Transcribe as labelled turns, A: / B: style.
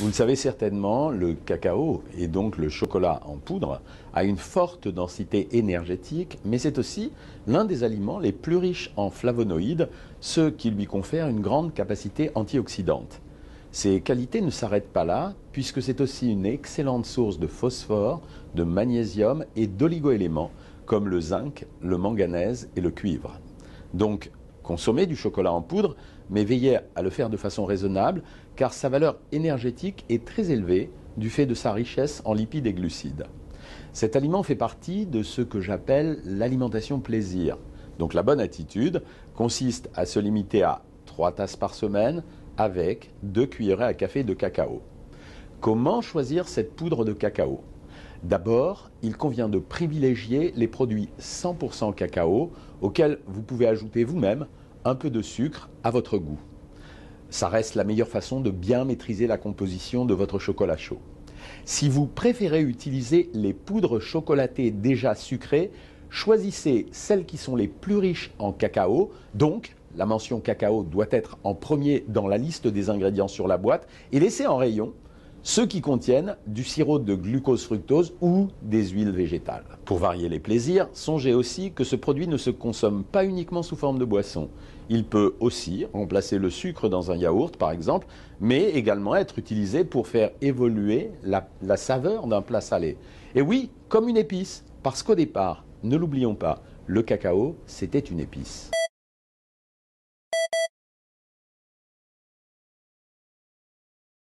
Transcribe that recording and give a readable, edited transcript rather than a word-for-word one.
A: Vous le savez certainement, le cacao, et donc le chocolat en poudre, a une forte densité énergétique, mais c'est aussi l'un des aliments les plus riches en flavonoïdes, ce qui lui confère une grande capacité antioxydante. Ces qualités ne s'arrêtent pas là, puisque c'est aussi une excellente source de phosphore, de magnésium et d'oligoéléments, comme le zinc, le manganèse et le cuivre. Donc, consommez du chocolat en poudre, mais veillez à le faire de façon raisonnable, car sa valeur énergétique est très élevée du fait de sa richesse en lipides et glucides. Cet aliment fait partie de ce que j'appelle l'alimentation plaisir. Donc la bonne attitude consiste à se limiter à 3 tasses par semaine avec 2 cuillerées à café de cacao. Comment choisir cette poudre de cacao ? D'abord, il convient de privilégier les produits 100% cacao auxquels vous pouvez ajouter vous-même un peu de sucre à votre goût. Ça reste la meilleure façon de bien maîtriser la composition de votre chocolat chaud. Si vous préférez utiliser les poudres chocolatées déjà sucrées, choisissez celles qui sont les plus riches en cacao, donc la mention cacao doit être en premier dans la liste des ingrédients sur la boîte, et laissez en rayon ceux qui contiennent du sirop de glucose-fructose ou des huiles végétales. Pour varier les plaisirs, songez aussi que ce produit ne se consomme pas uniquement sous forme de boisson. Il peut aussi remplacer le sucre dans un yaourt par exemple, mais également être utilisé pour faire évoluer la saveur d'un plat salé. Et oui, comme une épice, parce qu'au départ, ne l'oublions pas, le cacao, c'était une épice.